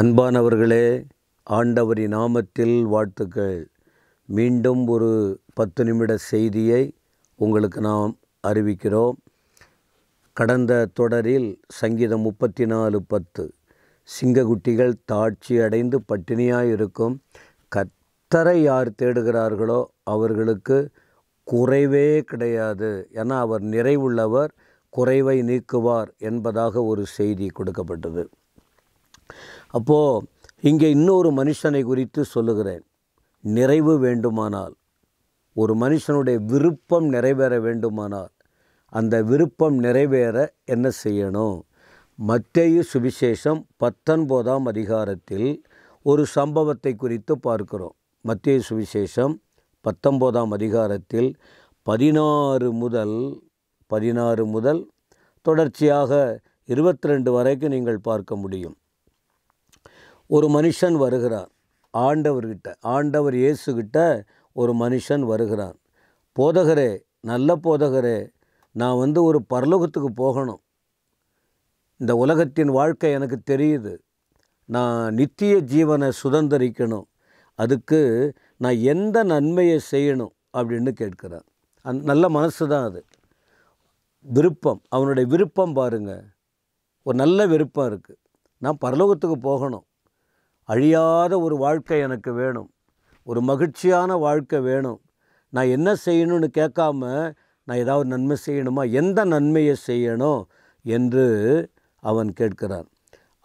அன்பானவர்களே, ஆண்டவரின் நாமத்தில் வாழ்த்துக்கள். மீண்டும் ஒரு 10 நிமிட செய்தியை உங்களுக்கு நாம் அறிவிக்கிறோம். கடந்த தொடரில் சங்கீதம் 34:10 சிங்கக்குட்டிகள் தாட்சி அடைந்து பட்டினியாயிருக்கும், கர்த்தரை யார் தேடுகிறார்களோ அவர்களுக்கு குறைவே கிடையாது, ஏன்னா அவர் நிறைவுள்ளவர், குறைவை நீக்குவார் என்பதாக ஒரு செய்தி கொடுக்கப்பட்டது. அப்போது இங்கே இன்னொரு மனுஷனை குறித்து சொல்லுகிறேன். நிறைவு வேண்டுமானால், ஒரு மனுஷனுடைய விருப்பம் நிறைவேற வேண்டுமானால், அந்த விருப்பம் நிறைவேற என்ன செய்யணும்? மத்தேயு சுவிசேஷம் 19ஆம் அதிகாரத்தில் ஒரு சம்பவத்தை குறித்து பார்க்கிறோம். மத்தேயு சுவிசேஷம் 19ஆம் அதிகாரத்தில் 16 முதல் தொடர்ச்சியாக 22 வரைக்கும் நீங்கள் பார்க்க முடியும். ஒரு மனுஷன் வருகிறார் ஆண்டவர்கிட்ட, ஆண்டவர் இயேசுகிட்ட ஒரு மனுஷன் வருகிறான். போதகரே, நல்ல போதகரே, நான் ஒரு பரலோகத்துக்கு போகணும். இந்த உலகத்தின் வாழ்க்கை எனக்கு தெரியுது. நான் நித்திய ஜீவனை சுதந்திரிக்கணும். அதுக்கு நான் எந்த நன்மையை செய்யணும் அப்படின்னு கேட்கிறான். நல்ல மனசு தான் அது. விருப்பம், அவனுடைய விருப்பம் பாருங்கள், ஒரு நல்ல விருப்பம் இருக்குது. நான் பரலோகத்துக்கு போகணும், அழியாத ஒரு வாழ்க்கை எனக்கு வேணும், ஒரு மகிழ்ச்சியான வாழ்க்கை வேணும். நான் என்ன செய்யணும்னு கேட்காம நான் ஏதாவது நன்மை செய்யணுமா, எந்த நன்மையை செய்யணும் என்று அவன் கேட்கிறான்.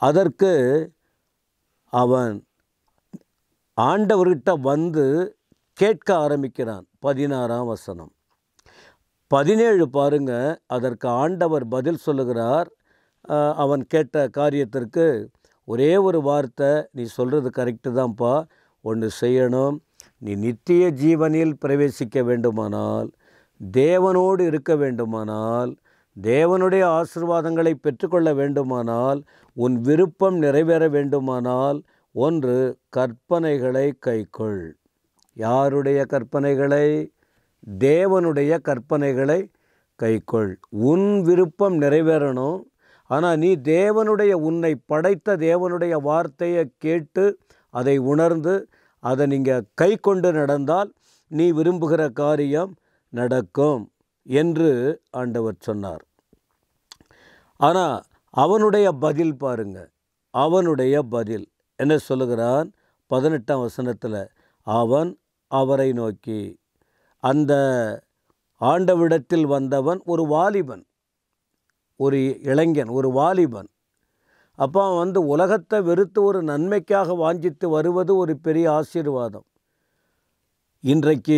அதற்கு அவன் ஆண்டவர்கிட்ட வந்து கேட்க ஆரம்பிக்கிறான். 16ஆம் வசனம். 17 பாருங்க. அதற்கு ஆண்டவர் பதில் சொல்லுகிறார். அவன் கேட்ட காரியத்திற்கு ஒரே ஒரு வார்த்தை, நீ சொல்கிறது கரெக்டு தான்ப்பா, ஒன்று செய்யணும். நீ நித்திய ஜீவனில் பிரவேசிக்க வேண்டுமானால், தேவனோடு இருக்க வேண்டுமானால், தேவனுடைய ஆசீர்வாதங்களை பெற்றுக்கொள்ள வேண்டுமானால், உன் விருப்பம் நிறைவேற வேண்டுமானால், ஒன்று கற்பனைகளை கைக்கொள். யாருடைய கற்பனைகளை? தேவனுடைய கற்பனைகளை கைக்கொள். உன் விருப்பம் நிறைவேறணும். ஆனால் நீ தேவனுடைய, உன்னை படைத்த தேவனுடைய வார்த்தையை கேட்டு அதை உணர்ந்து அதை நீங்கள் கை கொண்டு நடந்தால் நீ விரும்புகிற காரியம் நடக்கும் என்று ஆண்டவர் சொன்னார். ஆனால் அவனுடைய பதில் பாருங்க, அவனுடைய பதில் என்ன சொல்லுகிறான்? 18ஆம் வசனத்தில், அவன் அவரை நோக்கி, அந்த ஆண்டவிடத்தில் வந்தவன் ஒரு வாலிபன், ஒரு இளைஞன், ஒரு வாலிபன். அப்போ அவன் உலகத்தை வெறுத்து ஒரு நன்மைக்காக வாஞ்சித்து வருவது ஒரு பெரிய ஆசீர்வாதம். இன்றைக்கு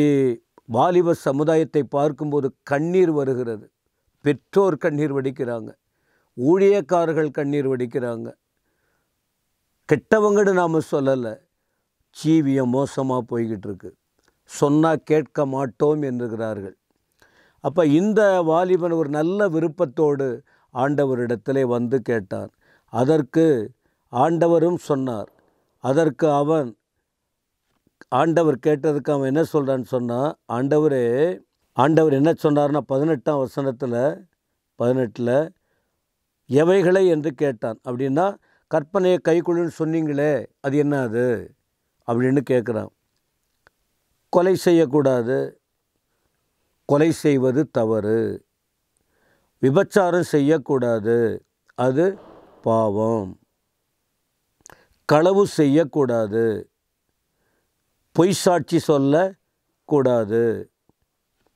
வாலிப சமுதாயத்தை பார்க்கும்போது கண்ணீர் வருகிறது. பெற்றோர் கண்ணீர் வடிக்கிறாங்க, ஊழியக்காரர்கள் கண்ணீர் வடிக்கிறாங்க. கெட்டவங்கன்னு நாம் சொல்லலை, ஜீவியம் மோசமாக போய்கிட்டு இருக்கு. சொன்னால் கேட்க மாட்டோம் என்கிறார்கள். அப்போ இந்த வாலிபன் ஒரு நல்ல விருப்பத்தோடு ஆண்டவரிடத்திலே வந்து கேட்டான். அதற்கு ஆண்டவரும் சொன்னார். அதற்கு ஆண்டவர் கேட்டதுக்கு அவன் என்ன சொல்கிறான்னு சொன்னால், ஆண்டவர் என்ன சொன்னார்னா 18ஆம் வசனத்தில் 18 எவைகளை என்று கேட்டான். அப்படின்னா, கற்பனையை கைக்குள்ளுன்னு சொன்னீங்களே, அது என்ன அது அப்படின்னு கேட்குறான். கொலை செய்யக்கூடாது, கொலை செய்வது தவறு, விபச்சாரம் செய்யக்கூடாது, அது பாவம், களவு செய்யக்கூடாது, பொய் சாட்சி சொல்லக்கூடாது.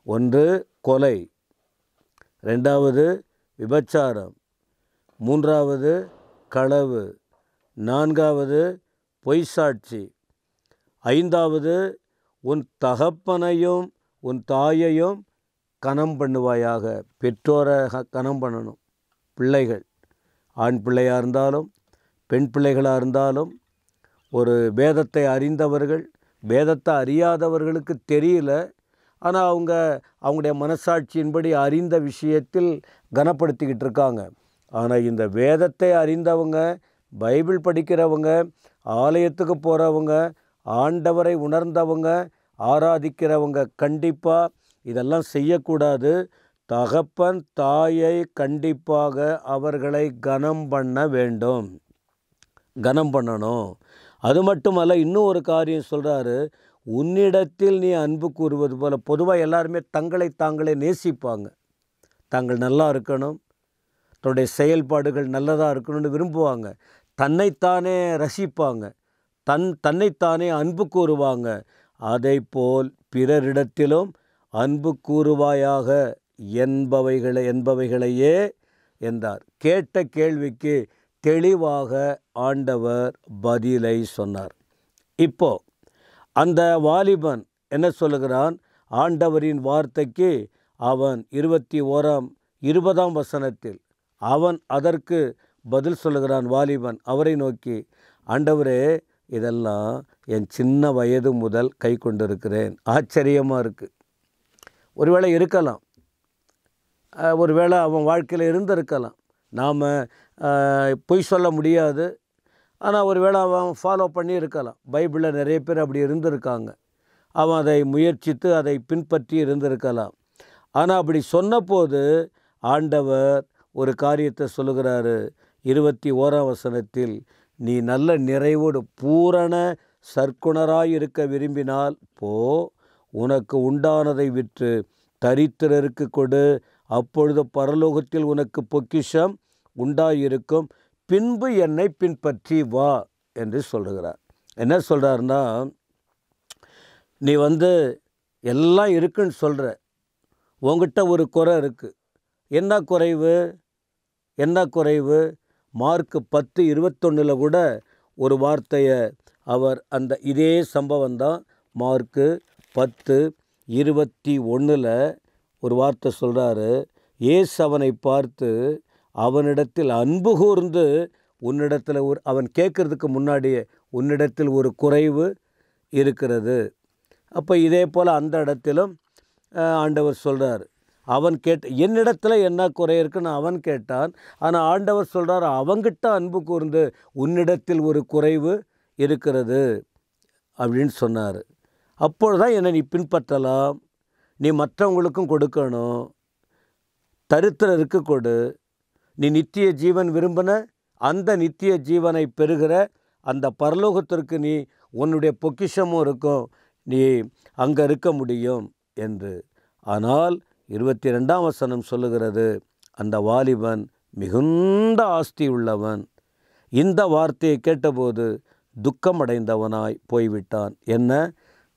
ஒன்று கொலை, 2வது விபச்சாரம், 3வது களவு, 4வது பொய் சாட்சி, 5வது உன் தகப்பனையும் உன் தாயையும் கனம் பண்ணுவாயாக. பெற்றோரை கனம் பண்ணணும். பிள்ளைகள், ஆண் பிள்ளையாக இருந்தாலும் பெண் பிள்ளைகளாக இருந்தாலும், ஒரு வேதத்தை அறிந்தவர்கள், வேதத்தை அறியாதவர்களுக்கு தெரியல, ஆனால் அவங்களுடைய மனசாட்சியின்படி அறிந்த விஷயத்தில் கனப்படுத்திக்கிட்டு இருக்காங்க. ஆனால் இந்த வேதத்தை அறிந்தவங்க, பைபிள் படிக்கிறவங்க, ஆலயத்துக்கு போகிறவங்க, ஆண்டவரை உணர்ந்தவங்க, ஆராதிக்கிறவங்க கண்டிப்பாக இதெல்லாம் செய்யக்கூடாது. தகப்பன் தாயை கண்டிப்பாக அவர்களை கனம் பண்ண வேண்டும். கனம் பண்ணணும். அது மட்டுமல்ல, இன்னும் ஒரு காரியம் சொல்கிறாரு, உன்னிடத்தில் நீ அன்பு கூறுவது போல. பொதுவாக எல்லாருமே தங்களை தாங்களே நேசிப்பாங்க. தாங்கள் நல்லா இருக்கணும், தன்னுடைய செயல்பாடுகள் நல்லதாக இருக்கணும்னு விரும்புவாங்க. தன்னைத்தானே ரசிப்பாங்க, தன்னைத்தானே அன்பு கூறுவாங்க. அதைப்போல் பிறரிடத்திலும் அன்பு கூறுவாயாக என்பவைகளையே என்றார். கேட்ட கேள்விக்கு தெளிவாக ஆண்டவர் பதிலை சொன்னார். இப்போ அந்த வாலிபன் என்ன சொல்லுகிறான்? ஆண்டவரின் வார்த்தைக்கு அவன் 20ஆம் வசனத்தில் அவன் அதற்கு பதில் சொல்லுகிறான். வாலிபன் அவரை நோக்கி, ஆண்டவரே, இதெல்லாம் என் சின்ன வயது முதல் கை கொண்டிருக்கிறேன். ஆச்சரியமாக இருக்குது. ஒருவேளை இருக்கலாம், ஒருவேளை அவன் வாழ்க்கையில் இருந்திருக்கலாம். நாம் பொய் சொல்ல முடியாது. ஆனால் ஒருவேளை அவன் ஃபாலோ பண்ணி இருக்கலாம். பைபிளில் நிறைய பேர் அப்படி இருந்திருக்காங்க. அவன் அதை முயற்சித்து அதை பின்பற்றி இருந்திருக்கலாம். ஆனால் அப்படி சொன்னபோது ஆண்டவர் ஒரு காரியத்தை சொல்லுகிறாரு. 21ஆம் வசனத்தில், நீ நல்ல நிறைவோடு பூரண சற்குணராய் இருக்க விரும்பினால் போ, உனக்கு உண்டானதை விற்று தரித்திரருக்கு கொடு, அப்பொழுது பரலோகத்தில் உனக்கு பொக்கிஷம் உண்டாயிருக்கும், பின்பு என்னை பின்பற்றி வா என்று சொல்லுகிறார். என்ன சொல்கிறாருன்னா, நீ எல்லாம் இருக்குன்னு சொல்கிற, உங்ககிட்ட ஒரு குறை இருக்குது. என்ன குறைவு? மார்க் 10:21 கூட ஒரு வார்த்தையை அவர் இதே சம்பவம் தான் மார்க்கு 10:21 ஒரு வார்த்தை சொல்கிறாரு. இயேசு அவனை பார்த்து அவனிடத்தில் அன்பு கூர்ந்து, உன்னிடத்தில் அவன் கேட்குறதுக்கு முன்னாடியே உன்னிடத்தில் ஒரு குறைவு இருக்கிறது. அப்போ இதே போல் அந்த இடத்திலும் ஆண்டவர் சொல்கிறார். அவன் என்னிடத்தில் என்ன குறை இருக்குன்னு அவன் கேட்டான். ஆனால் ஆண்டவர் சொல்கிறார், அவங்கிட்ட அன்பு கூர்ந்து உன்னிடத்தில் ஒரு குறைவு இருக்கிறது அப்படின்னு சொன்னார். அப்பொழுதுதான் என்னை நீ பின்பற்றலாம். நீ மற்றவங்களுக்கும் கொடுக்கணும், தரித்திரருக்கு கொடு. நீ நித்திய ஜீவன் விரும்பின அந்த நித்திய ஜீவனை பெறுகிற அந்த பரலோகத்திற்கு நீ உன்னுடைய பொக்கிஷமும் இருக்கும், நீ அங்கே இருக்க முடியும் என்று. ஆனால் 22ஆம் வசனம் சொல்லுகிறது, அந்த வாலிபன் மிகுந்த ஆஸ்தி உள்ளவன். இந்த வார்த்தையை கேட்டபோது துக்கமடைந்தவனாய் போய்விட்டான். என்ன,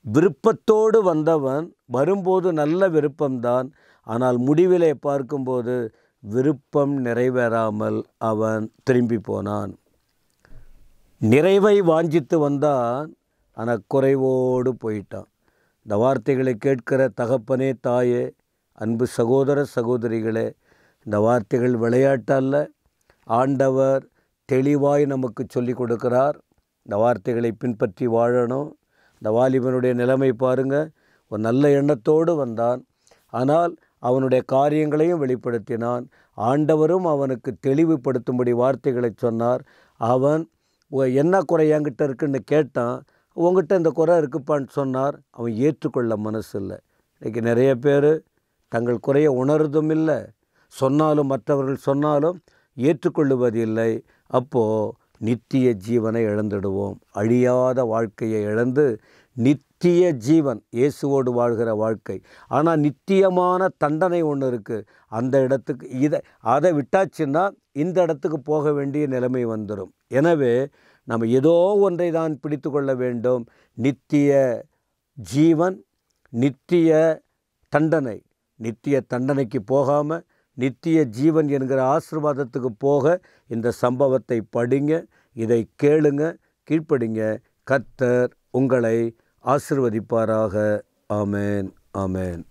விருப்பத்தோடு வந்தவன், வரும்போது நல்ல விருப்பம்தான். ஆனால் முடிவிலே பார்க்கும்போது விருப்பம் நிறைவேறாமல் அவன் திரும்பி போனான். நிறைவை வாஞ்சித்து வந்தான், ஆனால் குறைவோடு போயிட்டான். இந்த வார்த்தைகளை கேட்கிற தகப்பனே, தாயே, அன்பு சகோதர சகோதரிகளே, இந்த வார்த்தைகள் விளையாட்டல்ல. ஆண்டவர் தெளிவாய் நமக்கு சொல்லி கொடுக்கிறார். இந்த வார்த்தைகளை பின்பற்றி வாழணும். இந்த வாலிபனுடைய நிலைமை பாருங்கள். ஒரு நல்ல எண்ணத்தோடு வந்தான், ஆனால் அவனுடைய காரியங்களையும் வெளிப்படுத்தினான். ஆண்டவரும் அவனுக்கு தெளிவுபடுத்தும்படி வார்த்தைகளை சொன்னார். அவன் என்ன குறை என்கிட்ட இருக்குன்னு கேட்டான். உங்ககிட்ட இந்த குறை இருக்குப்பான்னு சொன்னார். அவன் ஏற்றுக்கொள்ள மனசு இல்லை. இன்றைக்கி நிறைய பேர் தங்கள் குறையை உணர்வதும் இல்லை, சொன்னாலும் மற்றவர்கள் சொன்னாலும் ஏற்றுக்கொள்ளுவதில்லை. அப்போது நித்திய ஜீவனை இழந்துடுவோம். அழியாத வாழ்க்கையை இழந்து நித்திய ஜீவன், இயேசுவோடு வாழ்கிற வாழ்க்கை. ஆனால் நித்தியமான தண்டனை ஒன்று இருக்குது. அந்த இடத்துக்கு அதை விட்டாச்சுன்னா இந்த இடத்துக்கு போக வேண்டிய நிலைமை வந்துடும். எனவே நம்ம ஏதோ ஒன்றை தான் பிடித்து கொள்ள வேண்டும். நித்திய ஜீவன், நித்திய தண்டனை. நித்திய தண்டனைக்கு போகாமல் நித்திய ஜீவன் என்கிற ஆசீர்வாதத்துக்கு போக இந்த சம்பவத்தை படிங்க, இதை கேளுங்க, கீழ்ப்படிங்க. கர்த்தர் உங்களை ஆசீர்வதிப்பாராக. ஆமேன், ஆமேன்.